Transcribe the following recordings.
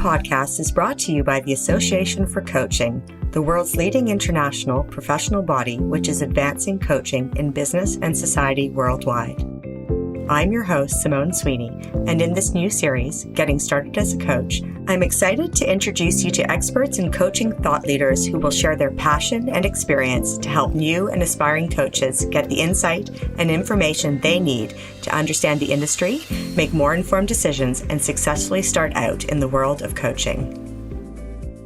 podcast is brought to you by the Association for Coaching, the world's leading international professional body which is advancing coaching in business and society worldwide. I'm your host, Simone Sweeney, and in this new series, Getting Started as a Coach, I'm excited to introduce you to experts and coaching thought leaders who will share their passion and experience to help new and aspiring coaches get the insight and information they need to understand the industry, make more informed decisions, and successfully start out in the world of coaching.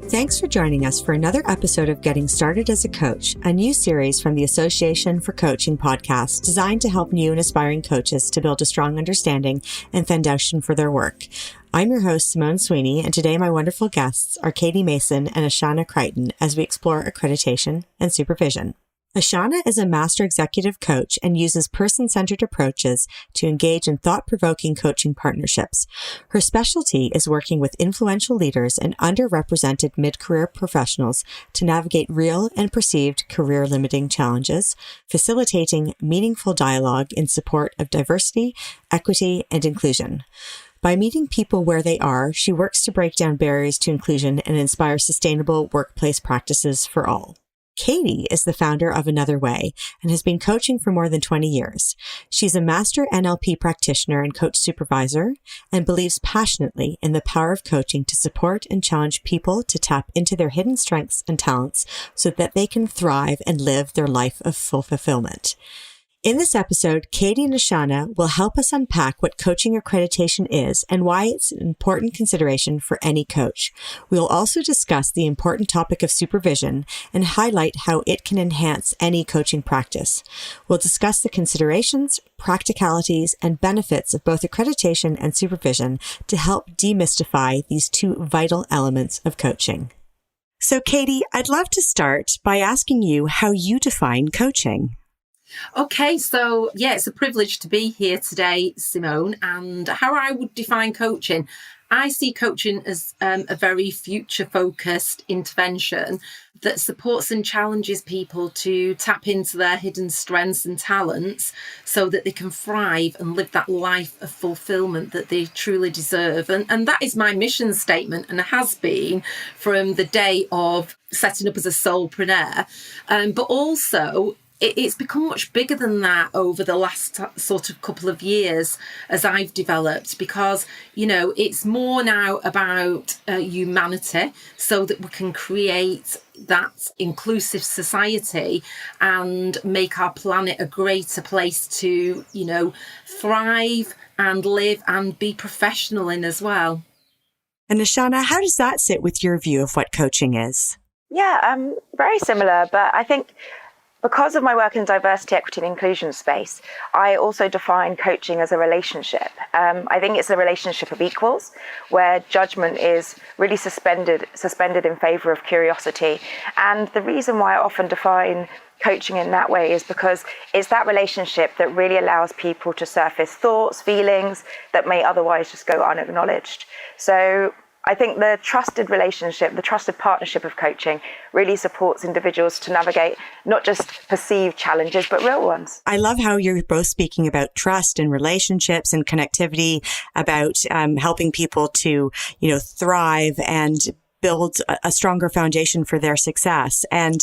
Thanks for joining us for another episode of Getting Started as a Coach, a new series from the Association for Coaching podcast designed to help new and aspiring coaches to build a strong understanding and foundation for their work. I'm your host, Simone Sweeney, and today my wonderful guests are Katy Mason and Ashana Crichton as we explore accreditation and supervision. Ashana is a master executive coach and uses person-centered approaches to engage in thought-provoking coaching partnerships. Her specialty is working with influential leaders and underrepresented mid-career professionals to navigate real and perceived career-limiting challenges, facilitating meaningful dialogue in support of diversity, equity, and inclusion. By meeting people where they are, she works to break down barriers to inclusion and inspire sustainable workplace practices for all. Katy is the founder of Another Way and has been coaching for more than 20 years. She's a master NLP practitioner and coach supervisor and believes passionately in the power of coaching to support and challenge people to tap into their hidden strengths and talents so that they can thrive and live their life of full fulfillment. In this episode, Katy and Ashana will help us unpack what coaching accreditation is and why it's an important consideration for any coach. We will also discuss the important topic of supervision and highlight how it can enhance any coaching practice. We'll discuss the considerations, practicalities, and benefits of both accreditation and supervision to help demystify these two vital elements of coaching. So, Katy, I'd love to start by asking you how you define coaching. Okay, so it's a privilege to be here today, Simone, and how I would define coaching. I see coaching as a very future-focused intervention that supports and challenges people to tap into their hidden strengths and talents so that they can thrive and live that life of fulfillment that they truly deserve. And that is my mission statement and has been from the day of setting up as a solopreneur, but also it's become much bigger than that over the last sort of couple of years as I've developed because, it's more now about humanity so that we can create that inclusive society and make our planet a greater place to, thrive and live and be professional in as well. And Ashana, how does that sit with your view of what coaching is? Yeah, very similar, but I think because of my work in the diversity, equity and inclusion space, I also define coaching as a relationship. I think it's a relationship of equals where judgment is really suspended in favour of curiosity. And the reason why I often define coaching in that way is because it's that relationship that really allows people to surface thoughts, feelings that may otherwise just go unacknowledged. So I think the trusted relationship, the trusted partnership of coaching really supports individuals to navigate not just perceived challenges, but real ones. I love how you're both speaking about trust and relationships and connectivity, about helping people to, thrive and build a stronger foundation for their success. And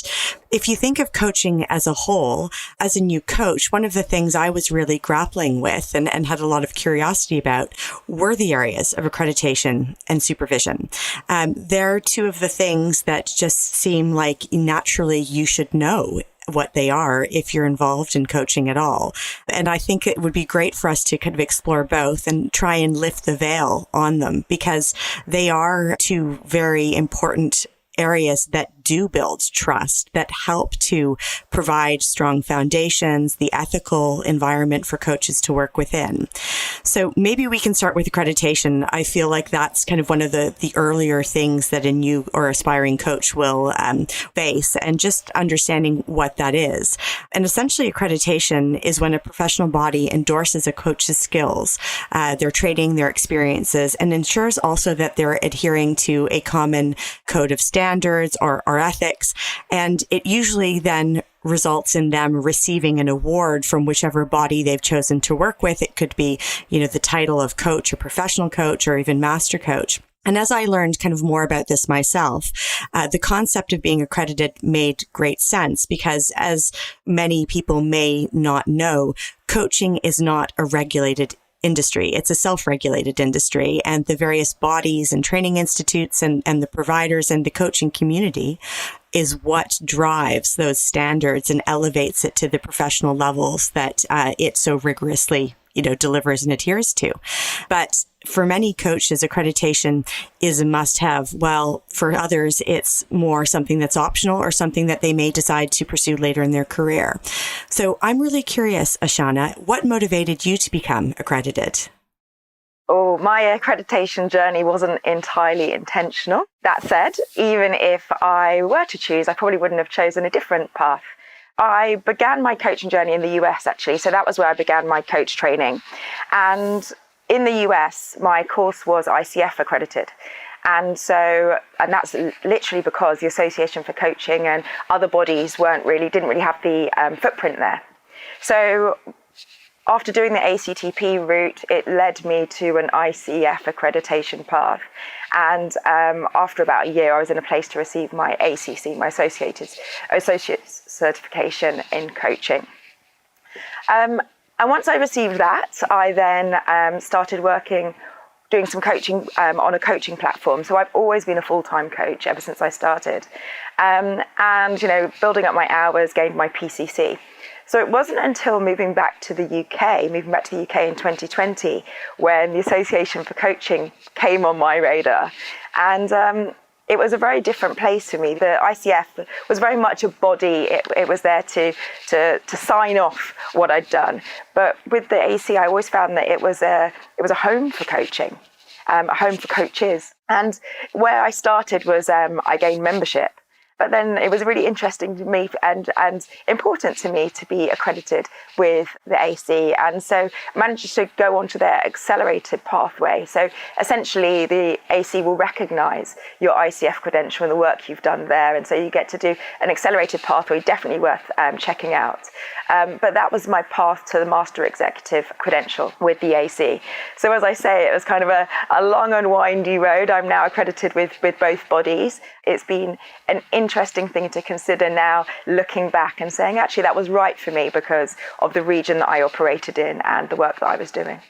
if you think of coaching as a whole, as a new coach, one of the things I was really grappling with and had a lot of curiosity about were the areas of accreditation and supervision. They're two of the things that just seem like naturally you should know what they are if you're involved in coaching at all. And I think it would be great for us to kind of explore both and try and lift the veil on them because they are two very important areas that do build trust, that help to provide strong foundations, the ethical environment for coaches to work within. So maybe we can start with accreditation. I feel like that's kind of one of the earlier things that a new or aspiring coach will face, and just understanding what that is. And essentially, accreditation is when a professional body endorses a coach's skills, their training, their experiences, and ensures also that they're adhering to a common code of standards or ethics. And it usually then results in them receiving an award from whichever body they've chosen to work with. It could be, the title of coach or professional coach or even master coach. And as I learned kind of more about this myself, the concept of being accredited made great sense because, as many people may not know, coaching is not a regulated industry. It's a self-regulated industry, and the various bodies and training institutes and the providers and the coaching community is what drives those standards and elevates it to the professional levels that it so rigorously delivers and adheres to. But for many coaches, accreditation is a must-have. Well, for others, it's more something that's optional or something that they may decide to pursue later in their career. So I'm really curious, Ashana, what motivated you to become accredited? Oh, my accreditation journey wasn't entirely intentional. That said, even if I were to choose, I probably wouldn't have chosen a different path. I began my coaching journey in the US, actually. So that was where I began my coach training. And in the US, my course was ICF accredited. And that's literally because the Association for Coaching and other bodies didn't really have the footprint there. So after doing the ACTP route, it led me to an ICF accreditation path. And after about a year, I was in a place to receive my ACC, my Associate's certification in coaching. And once I received that, I then started doing some coaching on a coaching platform. So I've always been a full-time coach ever since I started. And, building up my hours, gained my PCC. So it wasn't until moving back to the UK in 2020, when the Association for Coaching came on my radar. And it was a very different place for me. The ICF was very much a body. It was there to sign off what I'd done. But with the AC, I always found that it was a home for coaching, a home for coaches. And where I started was I gained membership. But then it was really interesting to me and important to me to be accredited with the AC. And so I managed to go onto their accelerated pathway. So essentially the AC will recognise your ICF credential and the work you've done there. And so you get to do an accelerated pathway, definitely worth checking out. But that was my path to the Master Executive credential with the AC. So as I say, it was kind of a long and windy road. I'm now accredited with both bodies. It's been an interesting thing to consider now, looking back and saying, actually, that was right for me because of the region that I operated in and the work that I was doing.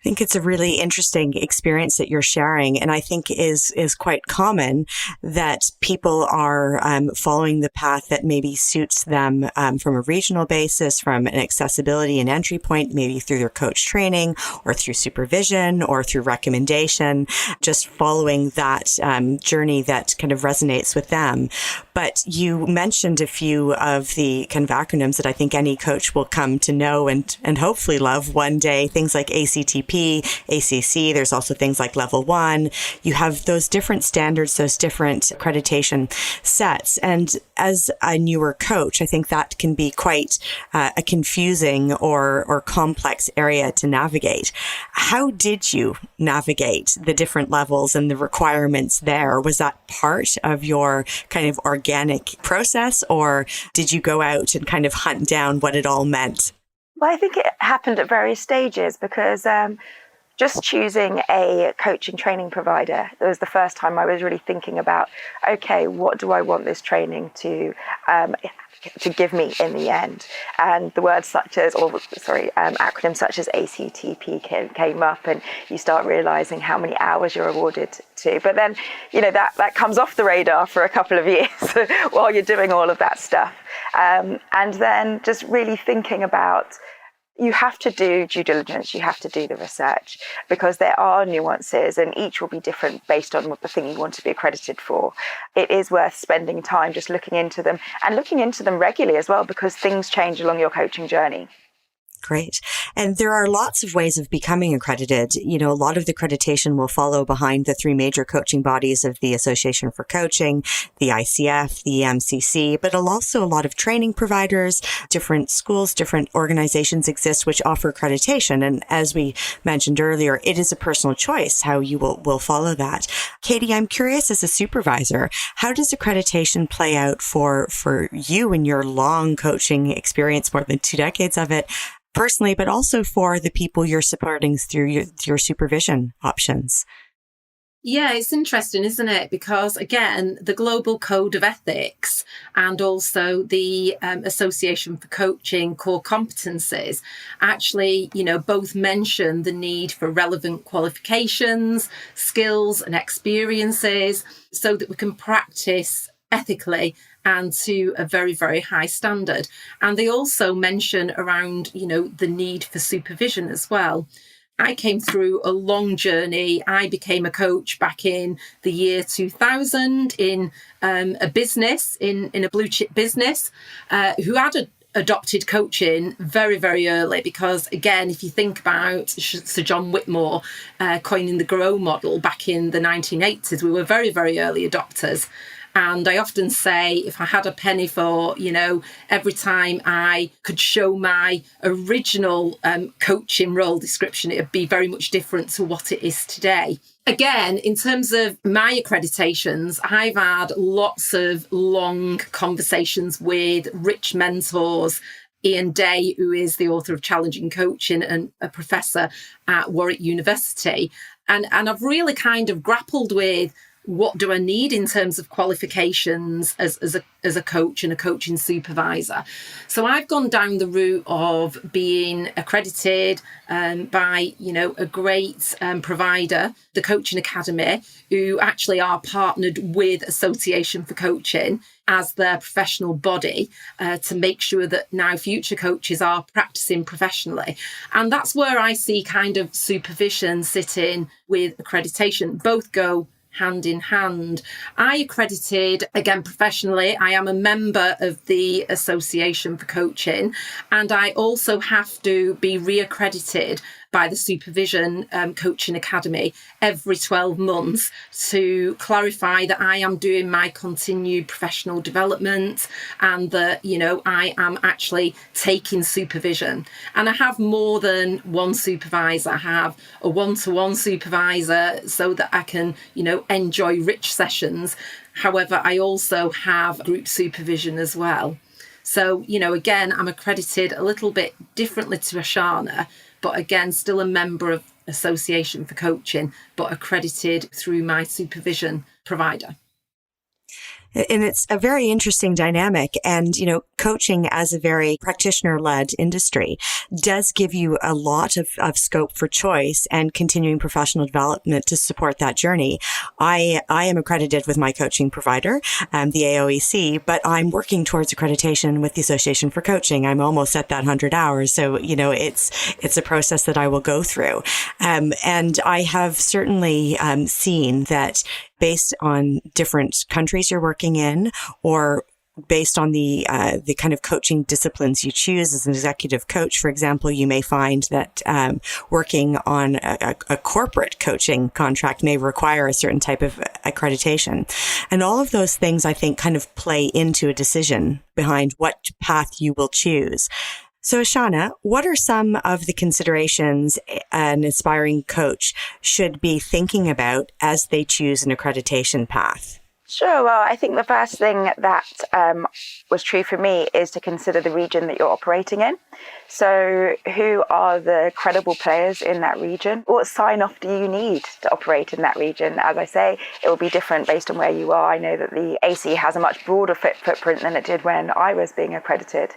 I think it's a really interesting experience that you're sharing, and I think is quite common that people are following the path that maybe suits them from a regional basis, from an accessibility and entry point, maybe through their coach training or through supervision or through recommendation, just following that journey that kind of resonates with them. But you mentioned a few of the kind of acronyms that I think any coach will come to know and hopefully love one day, things like ACTP, ACC. There's also things like Level 1. You have those different standards, those different accreditation sets. And as a newer coach, I think that can be quite a confusing or complex area to navigate. How did you navigate the different levels and the requirements there? Was that part of your kind of organic process, or did you go out and kind of hunt down what it all meant? Well, I think it happened at various stages because just choosing a coaching training provider, it was the first time I was really thinking about, okay, what do I want this training to give me in the end? And the words acronyms such as ACTP came up, and you start realizing how many hours you're awarded to. But then, that comes off the radar for a couple of years while you're doing all of that stuff. And then just really thinking about, you have to do due diligence, you have to do the research, because there are nuances and each will be different based on what the thing you want to be accredited for. It is worth spending time just looking into them and looking into them regularly as well, because things change along your coaching journey. Great. And there are lots of ways of becoming accredited. A lot of the accreditation will follow behind the three major coaching bodies of the Association for Coaching, the ICF, the MCC, but also a lot of training providers, different schools, different organizations exist which offer accreditation. And as we mentioned earlier, it is a personal choice how you will follow that. Katy, I'm curious, as a supervisor, how does accreditation play out for you in your long coaching experience, more than 2 decades of it, personally, but also for the people you're supporting through your supervision options? Yeah, it's interesting, isn't it? Because again, the Global Code of Ethics and also the Association for Coaching core competencies actually, both mention the need for relevant qualifications, skills and experiences so that we can practice ethically and to a very, very high standard. And they also mention around, the need for supervision as well. I came through a long journey. I became a coach back in the year 2000 in a business, in a blue chip business, who had adopted coaching very, very early because, again, if you think about Sir John Whitmore coining the GROW model back in the 1980s, we were very, very early adopters. And I often say, if I had a penny for, every time I could show my original coaching role description, it would be very much different to what it is today. Again, in terms of my accreditations, I've had lots of long conversations with rich mentors. Ian Day, who is the author of Challenging Coaching and a professor at Warwick University. And I've really kind of grappled with, what do I need in terms of qualifications as a coach and a coaching supervisor? So I've gone down the route of being accredited by, a great provider, the Coaching Academy, who actually are partnered with Association for Coaching as their professional body to make sure that now future coaches are practicing professionally. And that's where I see kind of supervision sitting with accreditation. Both go hand in hand. I accredited, again, professionally. I am a member of the Association for Coaching, and I also have to be reaccredited by the Supervision Coaching Academy every 12 months to clarify that I am doing my continued professional development and that, I am actually taking supervision. And I have more than one supervisor. I have a one-to-one supervisor so that I can, enjoy rich sessions. However, I also have group supervision as well. So, again, I'm accredited a little bit differently to Ashana, but again, still a member of Association for Coaching, but accredited through my supervision provider. And it's a very interesting dynamic. And, coaching as a very practitioner-led industry does give you a lot of scope for choice and continuing professional development to support that journey. I am accredited with my coaching provider, the AOEC, but I'm working towards accreditation with the Association for Coaching. I'm almost at that 100 hours. So, it's a process that I will go through. And I have certainly seen that based on different countries you're working in, or based on the kind of coaching disciplines you choose as an executive coach, for example, you may find that working on a corporate coaching contract may require a certain type of accreditation. And all of those things, I think, kind of play into a decision behind what path you will choose. So, Ashana, what are some of the considerations an aspiring coach should be thinking about as they choose an accreditation path? Sure. Well, I think the first thing that was true for me is to consider the region that you're operating in. So who are the credible players in that region? What sign-off do you need to operate in that region? As I say, it will be different based on where you are. I know that the AC has a much broader footprint than it did when I was being accredited.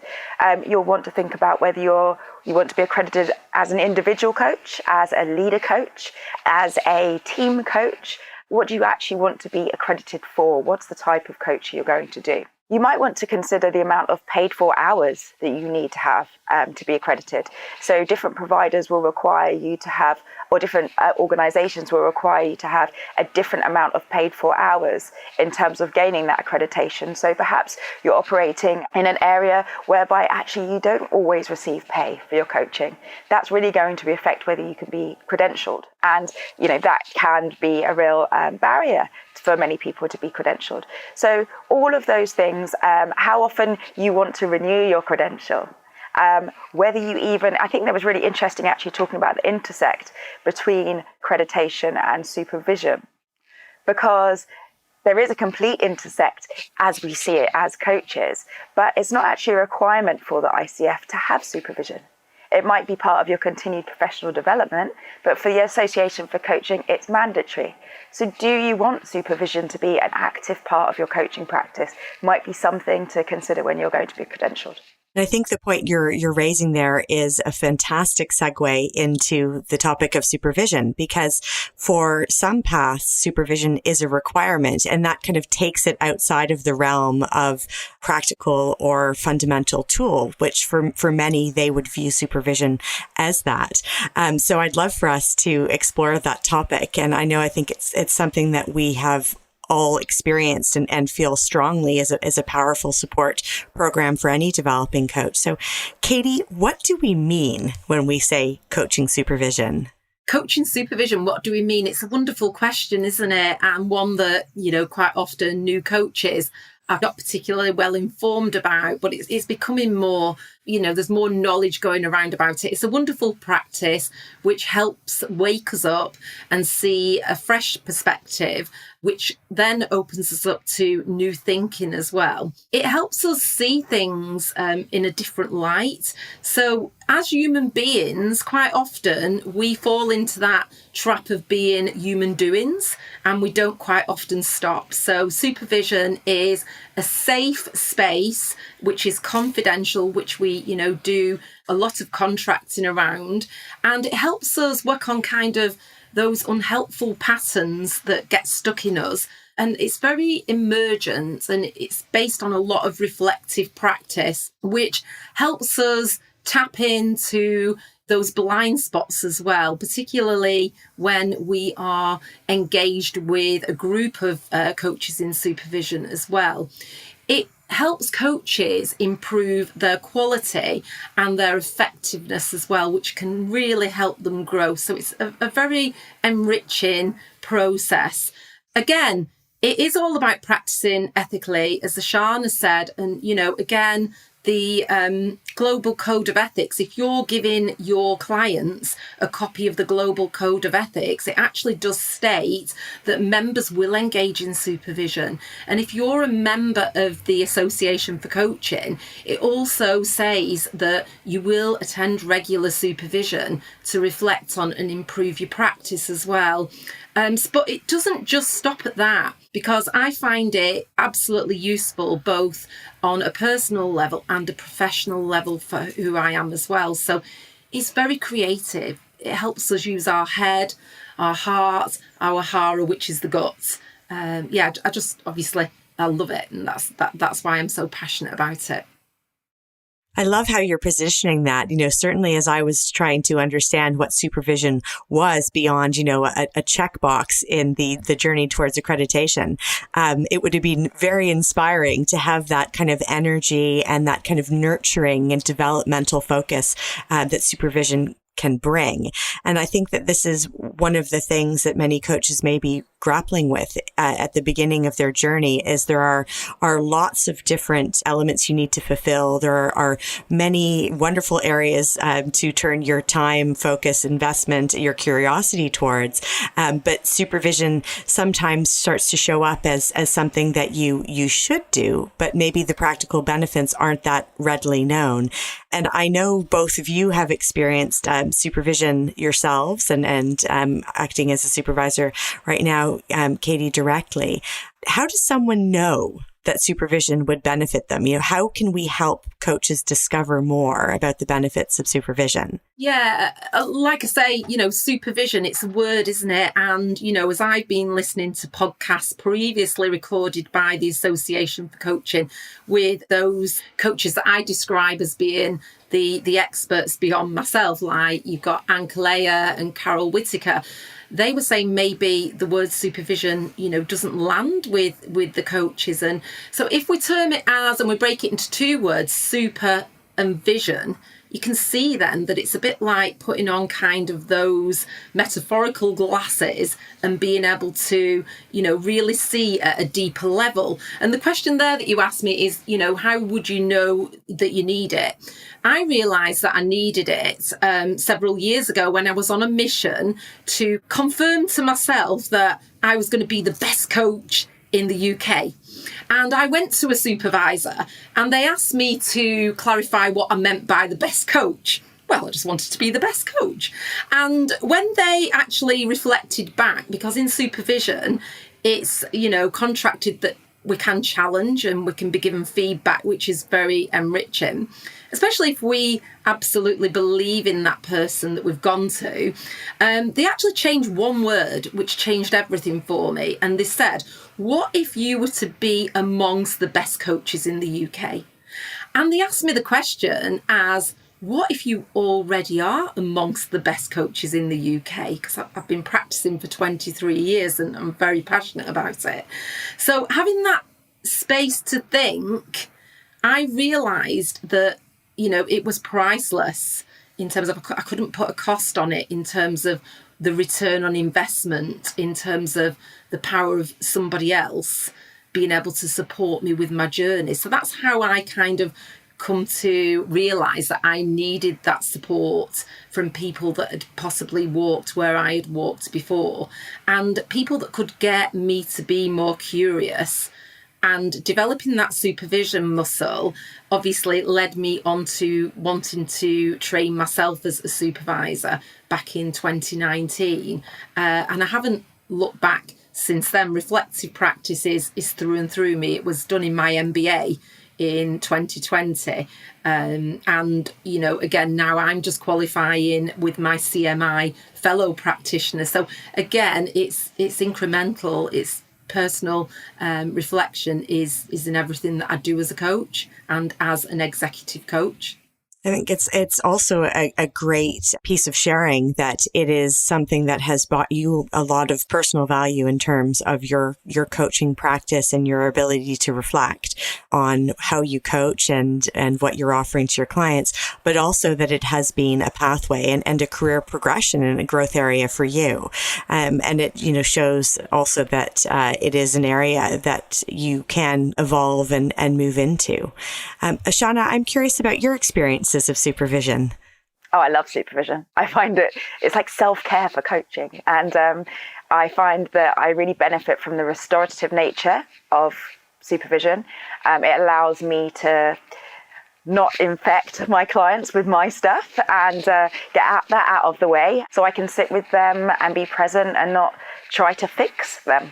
You'll want to think about whether you want to be accredited as an individual coach, as a leader coach, as a team coach. What do you actually want to be accredited for? What's the type of coach you're going to do? You might want to consider the amount of paid for hours that you need to have to be accredited. So different providers will require you to have, or different organizations will require you to have a different amount of paid for hours in terms of gaining that accreditation. So perhaps you're operating in an area whereby actually you don't always receive pay for your coaching. That's really going to affect whether you can be credentialed. And, that can be a real barrier for many people to be credentialed. So all of those things, how often you want to renew your credential, whether you even, I think that was really interesting actually talking about the intersect between accreditation and supervision, because there is a complete intersect as we see it as coaches, but it's not actually a requirement for the ICF to have supervision. It might be part of your continued professional development, but for the Association for Coaching, it's mandatory. So do you want supervision to be an active part of your coaching practice? Might be something to consider when you're going to be credentialed. And I think the point you're raising there is a fantastic segue into the topic of supervision, because for some paths, supervision is a requirement, and that kind of takes it outside of the realm of practical or fundamental tool, which for many, they would view supervision as that. So I'd love for us to explore that topic. And I think it's something that we have all experienced and feel strongly as a powerful support program for any developing coach. So, Katy, what do we mean when we say coaching supervision? Coaching supervision, what do we mean? It's a wonderful question, isn't it? And one that, quite often new coaches are not particularly well informed about, but it's becoming more, there's more knowledge going around about it. It's a wonderful practice which helps wake us up and see a fresh perspective, which then opens us up to new thinking as well. It helps us see things in a different light. So as human beings, quite often we fall into that trap of being human doings, and we don't quite often stop. So supervision is a safe space, which is confidential, which we, do a lot of contracting around, and it helps us work on kind of those unhelpful patterns that get stuck in us. And it's very emergent, and it's based on a lot of reflective practice, which helps us tap into those blind spots as well, particularly when we are engaged with a group of coaches in supervision as well. It helps coaches improve their quality and their effectiveness as well, which can really help them grow. So it's a very enriching process. Again, it is all about practicing ethically, as Ashana said, and, again, the Global Code of Ethics, if you're giving your clients a copy of the Global Code of Ethics, it actually does state that members will engage in supervision. And if you're a member of the Association for Coaching, it also says that you will attend regular supervision to reflect on and improve your practice as well. But it doesn't just stop at that, because I find it absolutely useful both on a personal level and a professional level for who I am as well. So it's very creative. It helps us use our head, our heart, our hara, which is the guts. I love it, and that's why I'm so passionate about it. I love how you're positioning that. Certainly as I was trying to understand what supervision was beyond, a checkbox in the journey towards accreditation, it would have been very inspiring to have that kind of energy and that kind of nurturing and developmental focus that supervision can bring. And I think that this is one of the things that many coaches may be grappling with at the beginning of their journey, is there are lots of different elements you need to fulfill. There are many wonderful areas to turn your time, focus, investment, your curiosity towards. But supervision sometimes starts to show up as something that you should do, but maybe the practical benefits aren't that readily known. And I know both of you have experienced supervision yourselves and acting as a supervisor right now, Katy, directly. How does someone know that supervision would benefit them? How can we help coaches discover more about the benefits of supervision? Yeah, like I say, supervision, it's a word, isn't it? And, as I've been listening to podcasts previously recorded by the Association for Coaching with those coaches that I describe as being the experts beyond myself, like you've got Anne Kalea and Carol Whitaker, they were saying maybe the word supervision, doesn't land with the coaches. And so if we term it as, and we break it into two words, super and vision, you can see then that it's a bit like putting on kind of those metaphorical glasses and being able to, really see at a deeper level. And the question there that you asked me is, how would you know that you need it? I realised that I needed it several years ago when I was on a mission to confirm to myself that I was going to be the best coach in the UK. And I went to a supervisor and they asked me to clarify what I meant by the best coach. well, I just wanted to be the best coach. And when they actually reflected back, because in supervision, it's, contracted that we can challenge and we can be given feedback, which is very enriching, especially if we absolutely believe in that person that we've gone to. They actually changed one word, which changed everything for me. And they said, what if you were to be amongst the best coaches in the UK? And they asked me the question as, what if you already are amongst the best coaches in the UK? Because I've been practicing for 23 years and I'm very passionate about it. So having that space to think, I realised that, it was priceless in terms of, I couldn't put a cost on it in terms of the return on investment, in terms of the power of somebody else being able to support me with my journey. So that's how I kind of come to realise that I needed that support from people that had possibly walked where I had walked before, and people that could get me to be more curious. And developing that supervision muscle obviously led me on to wanting to train myself as a supervisor back in 2019. And I haven't looked back since then. Reflective practice is through and through me. It was done in my MBA in 2020. And, again, now I'm just qualifying with my CMI fellow practitioner. So again, it's incremental, it's personal reflection is in everything that I do as a coach and as an executive coach. I think it's also a great piece of sharing that it is something that has brought you a lot of personal value in terms of your coaching practice and your ability to reflect on how you coach and what you're offering to your clients, but also that it has been a pathway and a career progression and a growth area for you. And it, shows also that it is an area that you can evolve and move into. Ashana, I'm curious about your experiences of supervision. Oh, I love supervision. I find it's like self-care for coaching. And I find that I really benefit from the restorative nature of supervision. It allows me to not infect my clients with my stuff and get that out of the way so I can sit with them and be present and not try to fix them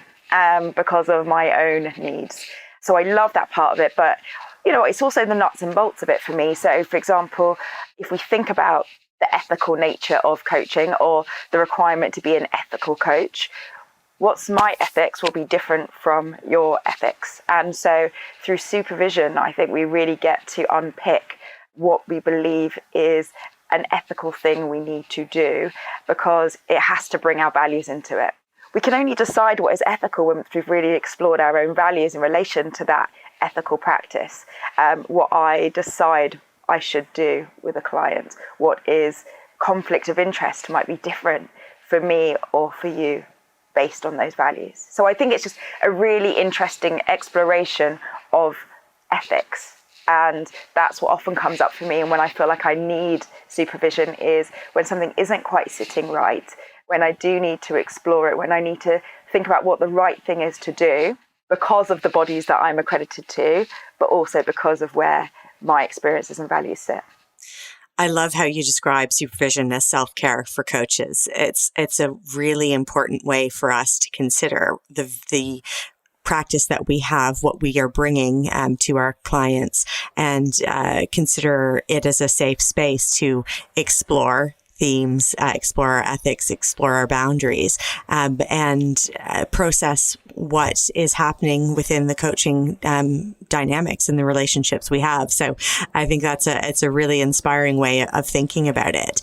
because of my own needs. So I love that part of it. But it's also the nuts and bolts of it for me. So, for example, if we think about the ethical nature of coaching or the requirement to be an ethical coach, what's my ethics will be different from your ethics. And so through supervision, I think we really get to unpick what we believe is an ethical thing we need to do because it has to bring our values into it. We can only decide what is ethical once we've really explored our own values in relation to that ethical practice, what I decide I should do with a client, what is conflict of interest might be different for me or for you based on those values. So I think it's just a really interesting exploration of ethics. And that's what often comes up for me. And when I feel like I need supervision is when something isn't quite sitting right, when I do need to explore it, when I need to think about what the right thing is to do, because of the bodies that I'm accredited to, but also because of where my experiences and values sit. I love how you describe supervision as self-care for coaches. It's a really important way for us to consider the practice that we have, what we are bringing to our clients, and consider it as a safe space to explore themes, explore our ethics, explore our boundaries, and process what is happening within the coaching dynamics and the relationships we have. So I think it's a really inspiring way of thinking about it.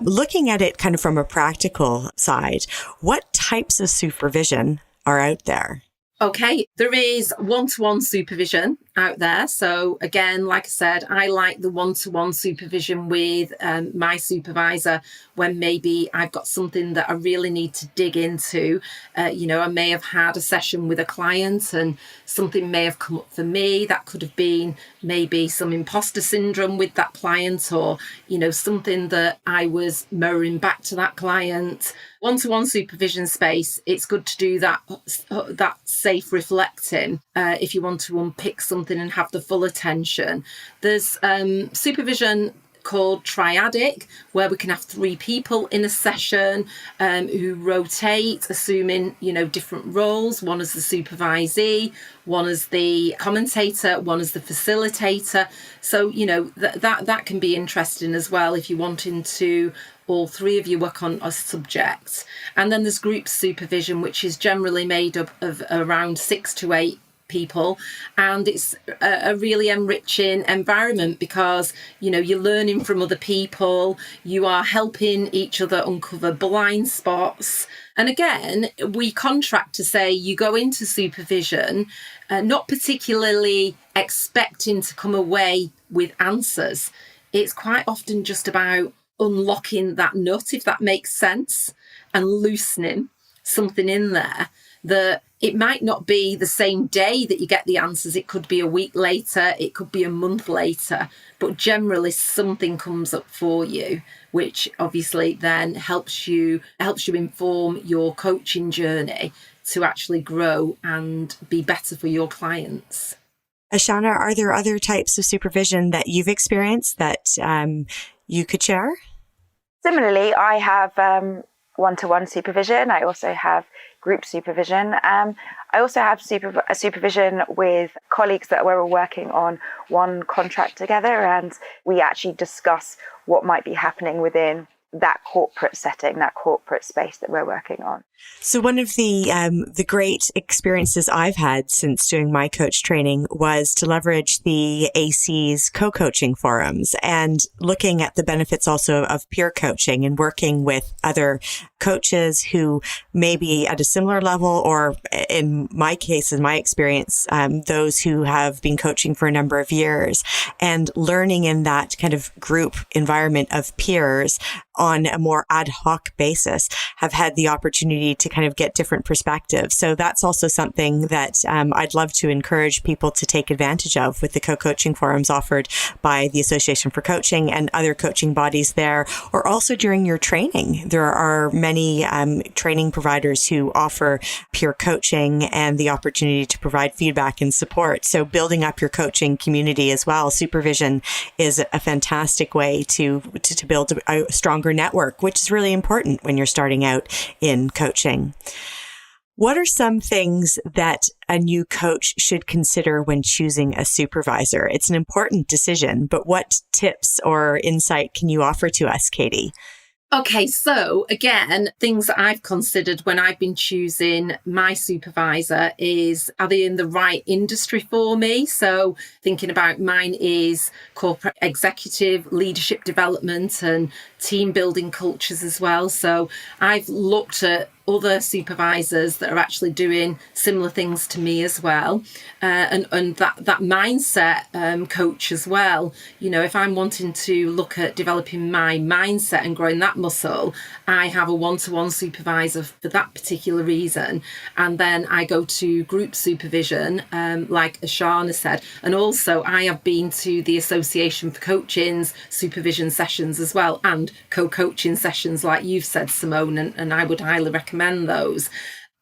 Looking at it kind of from a practical side, what types of supervision are out there? Okay, there is one-to-one supervision out there. So again, like I said, I like the one-to-one supervision with my supervisor when maybe I've got something that I really need to dig into. I may have had a session with a client and something may have come up for me. That could have been maybe some imposter syndrome with that client or, something that I was mirroring back to that client. One-to-one supervision space, it's good to do that safe reflecting if you want to unpick something and have the full attention. There's supervision called triadic, where we can have 3 people in a session who rotate, assuming, different roles. One as the supervisee, one as the commentator, one as the facilitator. So, that can be interesting as well if you're wanting to all 3 of you work on a subject. And then there's group supervision, which is generally made up of around 6 to 8 people, and it's a really enriching environment because you're learning from other people, you are helping each other uncover blind spots. And again, we contract to say you go into supervision not particularly expecting to come away with answers. It's quite often just about unlocking that nut, if that makes sense, and loosening something in there that it might not be the same day that you get the answers. It could be a week later, it could be a month later, but generally something comes up for you, which obviously then helps you inform your coaching journey to actually grow and be better for your clients. Ashana, are there other types of supervision that you've experienced that you could share? Similarly, I have one-to-one supervision. I also have group supervision. I also have supervision with colleagues that we're working on one contract together, and we actually discuss what might be happening within that corporate setting, that corporate space that we're working on. So one of the great experiences I've had since doing my coach training was to leverage the AC's co-coaching forums and looking at the benefits also of peer coaching and working with other coaches who may be at a similar level, or in my case, in my experience, those who have been coaching for a number of years, and learning in that kind of group environment of peers on a more ad hoc basis, have had the opportunity to kind of get different perspectives. So that's also something that I'd love to encourage people to take advantage of with the co-coaching forums offered by the Association for Coaching and other coaching bodies there, or also during your training. There are many training providers who offer peer coaching and the opportunity to provide feedback and support. So building up your coaching community as well. Supervision is a fantastic way to build a stronger network, which is really important when you're starting out in coaching. What are some things that a new coach should consider when choosing a supervisor? It's an important decision, but what tips or insight can you offer to us, Katy? Okay, so again, things that I've considered when I've been choosing my supervisor is, are they in the right industry for me? So thinking about mine is corporate executive, leadership development and team building cultures as well. So I've looked at other supervisors that are actually doing similar things to me as well, and that mindset coach as well. If I'm wanting to look at developing my mindset and growing that muscle, I have a one-to-one supervisor for that particular reason, and then I go to group supervision, like Ashana said, and also I have been to the Association for Coaching's supervision sessions as well, and co-coaching sessions like you've said, Simone, and I would highly recommend those.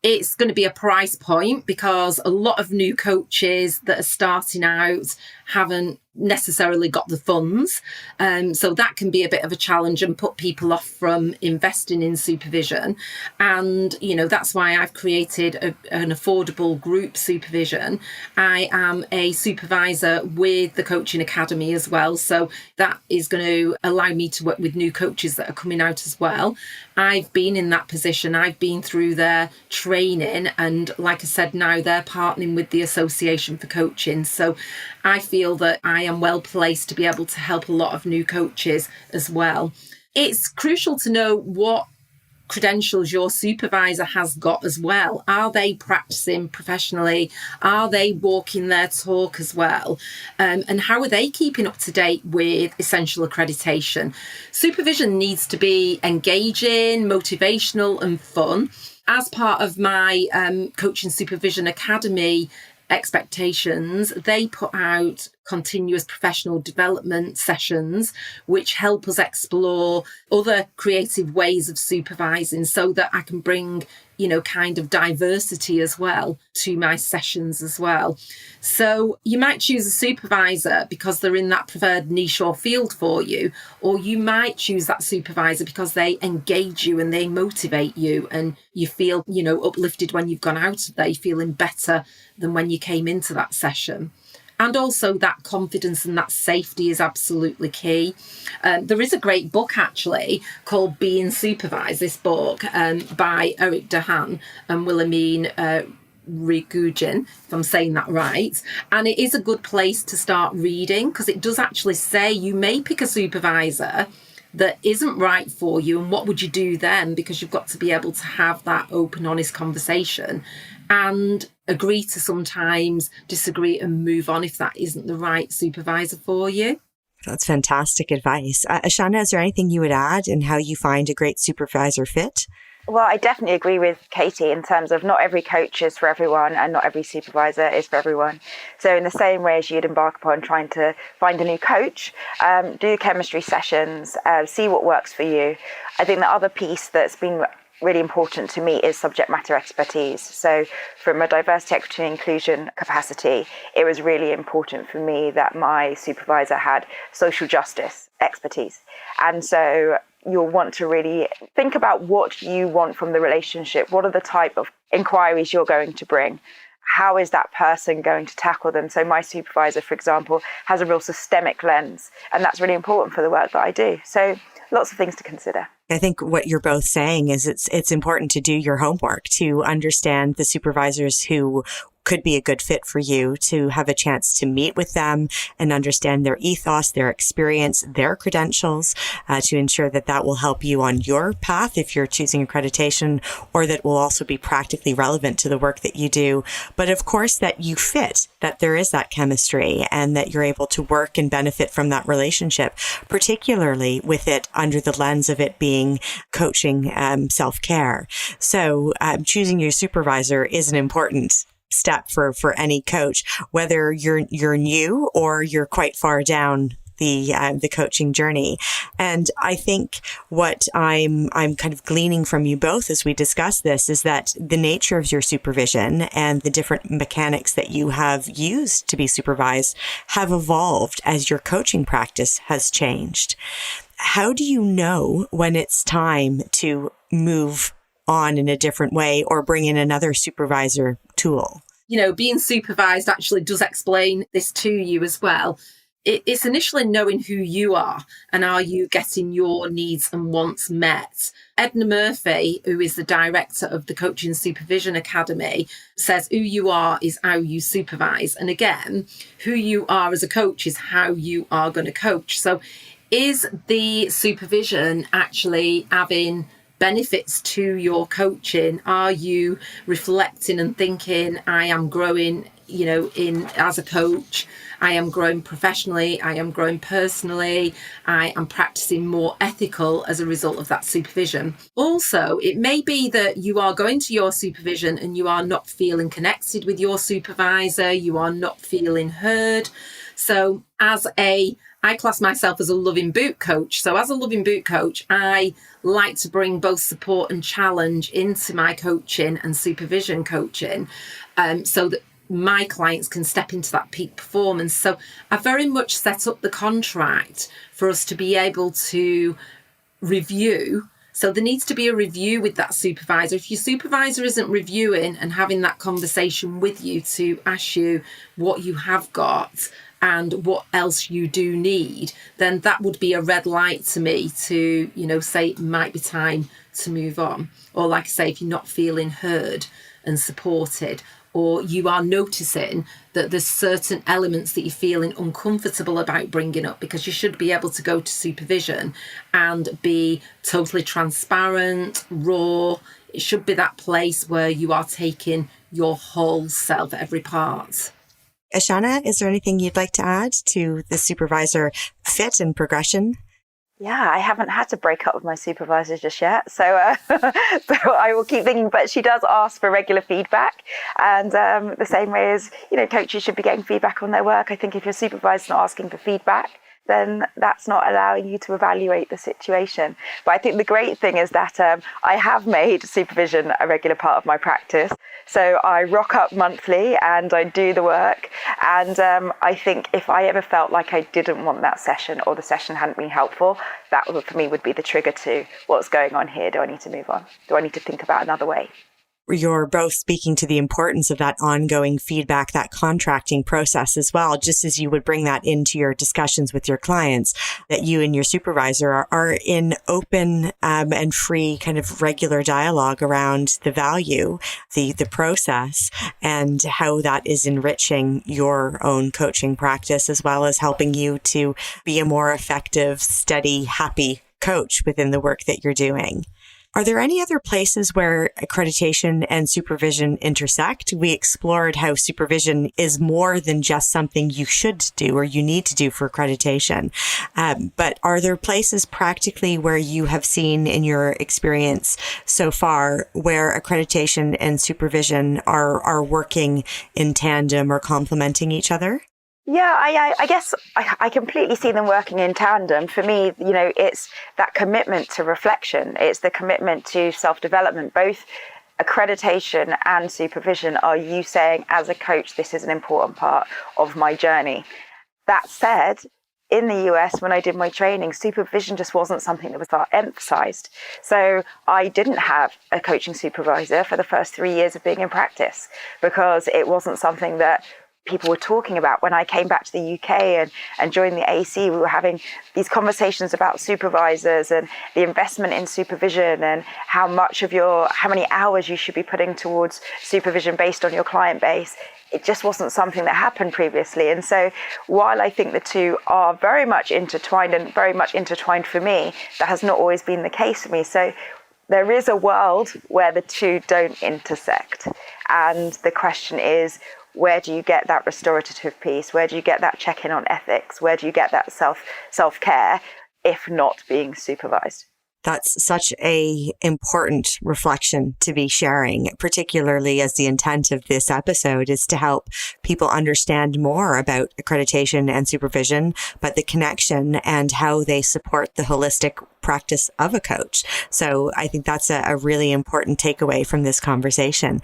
It's going to be a price point because a lot of new coaches that are starting out haven't necessarily got the funds. So that can be a bit of a challenge and put people off from investing in supervision. And, that's why I've created an affordable group supervision. I am a supervisor with the Coaching Academy as well. So that is going to allow me to work with new coaches that are coming out as well. I've been in that position. I've been through their training. And like I said, now they're partnering with the Association for Coaching. So I feel that I am well placed to be able to help a lot of new coaches as well. It's crucial to know what credentials your supervisor has got as well. Are they practicing professionally? Are they walking their talk as well? And how are they keeping up to date with essential accreditation? Supervision needs to be engaging, motivational and fun. As part of my Coaching Supervision Academy expectations, they put out continuous professional development sessions, which help us explore other creative ways of supervising so that I can bring, kind of diversity as well to my sessions as well. So you might choose a supervisor because they're in that preferred niche or field for you, or you might choose that supervisor because they engage you and they motivate you and you feel, uplifted when you've gone out of there, you're feeling better than when you came into that session. And also that confidence and that safety is absolutely key. There is a great book actually called Being Supervised, this book by Eric Dehan and Wilhelmine Rigugin, if I'm saying that right. And it is a good place to start reading because it does actually say you may pick a supervisor that isn't right for you, and what would you do then? Because you've got to be able to have that open, honest conversation and agree to sometimes disagree and move on if that isn't the right supervisor for you. That's fantastic advice. Ashana, is there anything you would add in how you find a great supervisor fit? Well, I definitely agree with Katy in terms of not every coach is for everyone and not every supervisor is for everyone. So in the same way as you'd embark upon trying to find a new coach, do chemistry sessions, see what works for you. I think the other piece that's been really important to me is subject matter expertise. So from a diversity, equity and inclusion capacity, it was really important for me that my supervisor had social justice expertise. And so you'll want to really think about what you want from the relationship. What are the type of inquiries you're going to bring? How is that person going to tackle them? So my supervisor, for example, has a real systemic lens, and that's really important for the work that I do. So lots of things to consider. I think what you're both saying is it's important to do your homework, to understand the supervisors who could be a good fit for you, to have a chance to meet with them and understand their ethos, their experience, their credentials, to ensure that that will help you on your path if you're choosing accreditation, or that will also be practically relevant to the work that you do. But of course, that you fit, that there is that chemistry and that you're able to work and benefit from that relationship, particularly with it under the lens of it being coaching, self-care. So choosing your supervisor is an important step for any coach, whether you're new or you're quite far down the coaching journey. And I think what I'm kind of gleaning from you both as we discuss this is that the nature of your supervision and the different mechanics that you have used to be supervised have evolved as your coaching practice has changed. How do you know when it's time to move on in a different way or bring in another supervisor tool? Being supervised actually does explain this to you as well. It's initially knowing who you are and are you getting your needs and wants met. Edna Murphy, who is the director of the Coaching and Supervision Academy, says who you are is how you supervise. And again, who you are as a coach is how you are going to coach. So is the supervision actually having benefits to your coaching? Are you reflecting and thinking, I am growing, as a coach, I am growing professionally, I am growing personally, I am practicing more ethical as a result of that supervision. Also, it may be that you are going to your supervision and you are not feeling connected with your supervisor, you are not feeling heard. So I class myself as a loving boot coach. So as a loving boot coach, I like to bring both support and challenge into my coaching and supervision coaching, so that my clients can step into that peak performance. So I very much set up the contract for us to be able to review. So there needs to be a review with that supervisor. If your supervisor isn't reviewing and having that conversation with you to ask you what you have got and what else you do need, then that would be a red light to me to, say it might be time to move on. Or like I say, if you're not feeling heard and supported, or you are noticing that there's certain elements that you're feeling uncomfortable about bringing up, because you should be able to go to supervision and be totally transparent, raw. It should be that place where you are taking your whole self, every part. Ashana, is there anything you'd like to add to the supervisor fit and progression? Yeah, I haven't had to break up with my supervisor just yet. So, so I will keep thinking, but she does ask for regular feedback. And the same way as, coaches should be getting feedback on their work. I think if your supervisor's not asking for feedback, then that's not allowing you to evaluate the situation. But I think the great thing is that I have made supervision a regular part of my practice. So I rock up monthly and I do the work. And I think if I ever felt like I didn't want that session or the session hadn't been helpful, that for me would be the trigger to what's going on here. Do I need to move on? Do I need to think about another way? You're both speaking to the importance of that ongoing feedback, that contracting process as well, just as you would bring that into your discussions with your clients, that you and your supervisor are in open and free kind of regular dialogue around the value, the process, and how that is enriching your own coaching practice, as well as helping you to be a more effective, steady, happy coach within the work that you're doing. Are there any other places where accreditation and supervision intersect? We explored how supervision is more than just something you should do or you need to do for accreditation. But are there places practically where you have seen in your experience so far where accreditation and supervision are working in tandem or complementing each other? Yeah, I guess I completely see them working in tandem. For me, it's that commitment to reflection. It's the commitment to self-development. Both accreditation and supervision are you saying, as a coach, this is an important part of my journey. That said, in the US, when I did my training, supervision just wasn't something that was emphasized. So I didn't have a coaching supervisor for the first 3 years of being in practice because it wasn't something that people were talking about. When I came back to the UK and joined the AC, we were having these conversations about supervisors and the investment in supervision and how many hours you should be putting towards supervision based on your client base. It just wasn't something that happened previously. And so while I think the two are very much intertwined and very much intertwined for me, that has not always been the case for me. So there is a world where the two don't intersect. And the question is, where do you get that restorative piece? Where do you get that check-in on ethics? Where do you get that self-care if not being supervised? That's such a important reflection to be sharing, particularly as the intent of this episode is to help people understand more about accreditation and supervision, but the connection and how they support the holistic practice of a coach. So I think that's a really important takeaway from this conversation.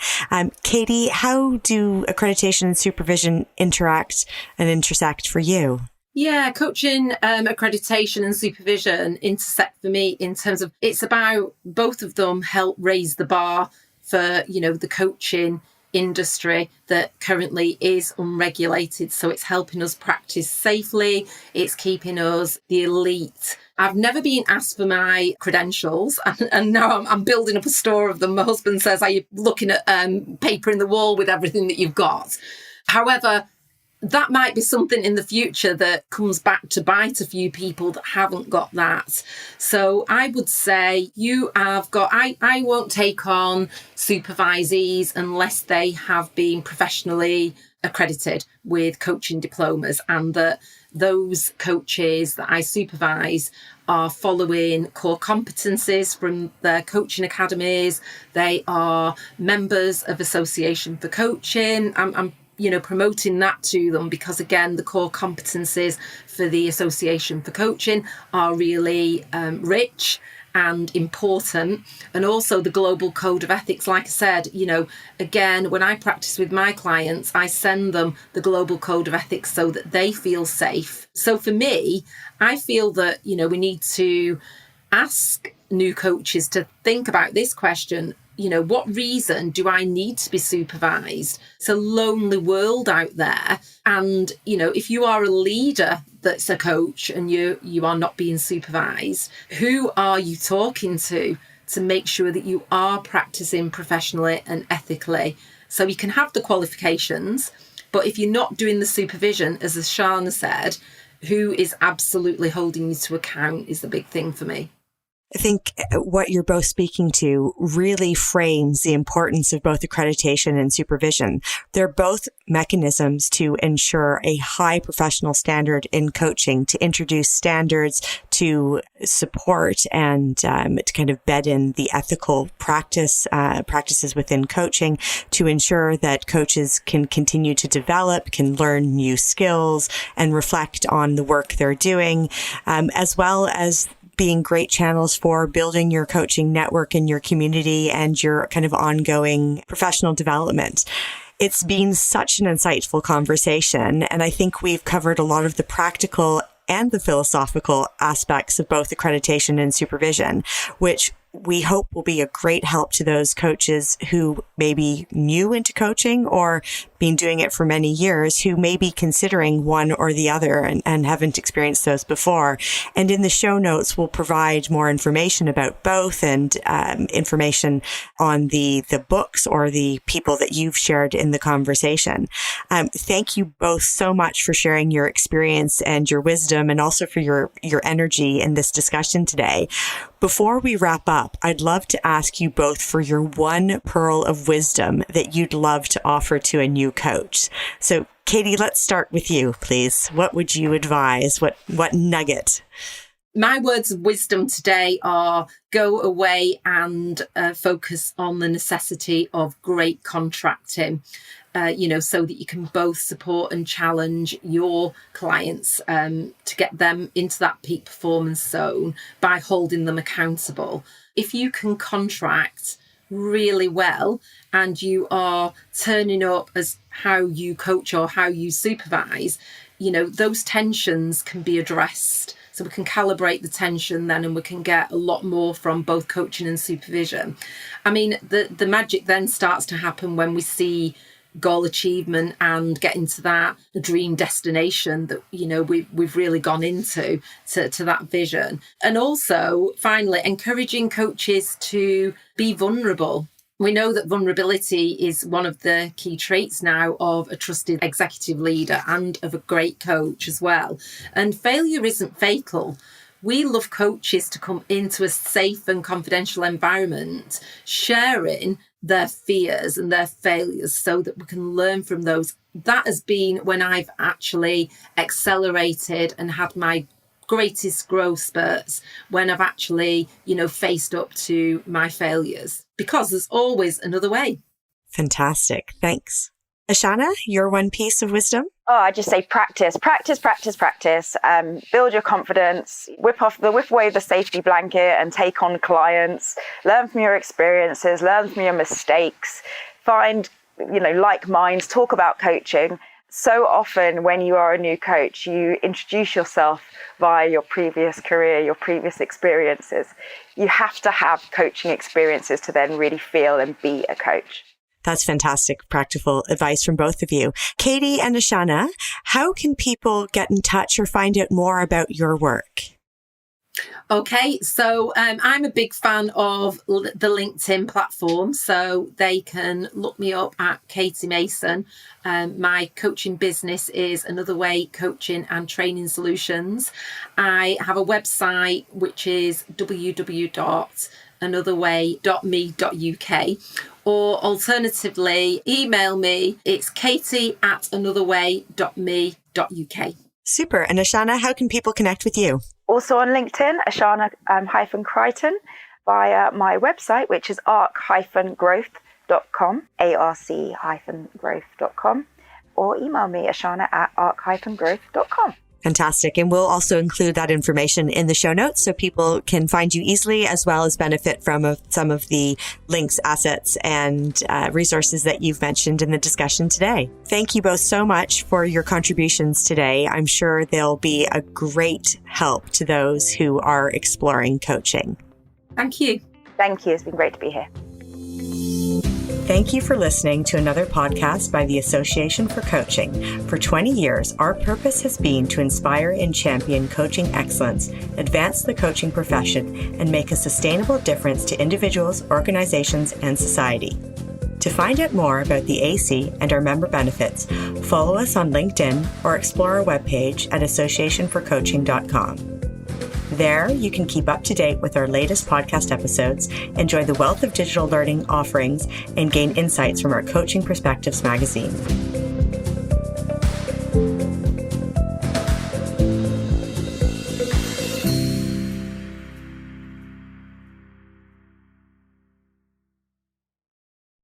Katy, how do accreditation and supervision interact and intersect for you? Yeah, coaching, accreditation and supervision intersect for me in terms of it's about both of them help raise the bar for, the coaching industry that currently is unregulated. So it's helping us practice safely. It's keeping us the elite. I've never been asked for my credentials and now I'm building up a store of them. My husband says, are you looking at paper in the wall with everything that you've got? However, that might be something in the future that comes back to bite a few people that haven't got that. So I would say I won't take on supervisees unless they have been professionally accredited with coaching diplomas, and that those coaches that I supervise are following core competencies from their coaching academies. They are members of Association for Coaching. I'm promoting that to them because, again, the core competencies for the Association for Coaching are really rich and important. And also the Global Code of Ethics, like I said, again, when I practice with my clients, I send them the Global Code of Ethics so that they feel safe. So for me, I feel that, we need to ask new coaches to think about this question. What reason do I need to be supervised? It's a lonely world out there. And, if you are a leader that's a coach and you are not being supervised, who are you talking to make sure that you are practicing professionally and ethically? So you can have the qualifications, but if you're not doing the supervision, as Ashana said, who is absolutely holding you to account is the big thing for me. I think what you're both speaking to really frames the importance of both accreditation and supervision. They're both mechanisms to ensure a high professional standard in coaching, to introduce standards, to support and to kind of bed in the ethical practices within coaching, to ensure that coaches can continue to develop, can learn new skills, and reflect on the work they're doing, as well as being great channels for building your coaching network in your community and your kind of ongoing professional development. It's been such an insightful conversation, and I think we've covered a lot of the practical and the philosophical aspects of both accreditation and supervision, which we hope will be a great help to those coaches who may be new into coaching or been doing it for many years, who may be considering one or the other and haven't experienced those before. And in the show notes, we'll provide more information about both and information on the books or the people that you've shared in the conversation. Thank you both so much for sharing your experience and your wisdom, and also for your energy in this discussion today. Before we wrap up, I'd love to ask you both for your one pearl of wisdom that you'd love to offer to a new coach. So, Katy, let's start with you, please. What would you advise? What nugget? My words of wisdom today are go away and focus on the necessity of great contracting, so that you can both support and challenge your clients to get them into that peak performance zone by holding them accountable. If you can contract really well and you are turning up as how you coach or how you supervise, those tensions can be addressed. So we can calibrate the tension then, and we can get a lot more from both coaching and supervision. I mean, the magic then starts to happen when we see goal achievement and get into that dream destination that we've really gone into to that vision. And also, finally, encouraging coaches to be vulnerable. We know that vulnerability is one of the key traits now of a trusted executive leader and of a great coach as well. And failure isn't fatal. We love coaches to come into a safe and confidential environment, sharing their fears and their failures so that we can learn from those. That has been when I've actually accelerated and had my greatest growth spurts, when I've actually, faced up to my failures, because there's always another way. Fantastic. Thanks. Ashana, your one piece of wisdom? I just say practice. Build your confidence, whip away the safety blanket and take on clients, learn from your experiences, learn from your mistakes, find, like minds, talk about coaching. So often when you are a new coach, you introduce yourself via your previous career, your previous experiences. You have to have coaching experiences to then really feel and be a coach. That's fantastic practical advice from both of you. Katy and Ashana, how can people get in touch or find out more about your work? Okay, so I'm a big fan of the LinkedIn platform, so they can look me up at Katy Mason. My coaching business is Another Way Coaching and Training Solutions. I have a website which is www.anotherway.me.uk, or alternatively email me. It's katy@anotherway.me.uk. Super. And Ashana, how can people connect with you? Also on LinkedIn, Ashana-Crichton, via my website, which is arc-growth.com, arc-growth.com, or email me, ashana@arc-growth.com. Fantastic. And we'll also include that information in the show notes so people can find you easily, as well as benefit from some of the links, assets, and resources that you've mentioned in the discussion today. Thank you both so much for your contributions today. I'm sure they'll be a great help to those who are exploring coaching. Thank you. Thank you. It's been great to be here. Thank you for listening to another podcast by the Association for Coaching. For 20 years, our purpose has been to inspire and champion coaching excellence, advance the coaching profession, and make a sustainable difference to individuals, organizations, and society. To find out more about the AC and our member benefits, follow us on LinkedIn or explore our webpage at associationforcoaching.com. There, you can keep up to date with our latest podcast episodes, enjoy the wealth of digital learning offerings, and gain insights from our Coaching Perspectives magazine.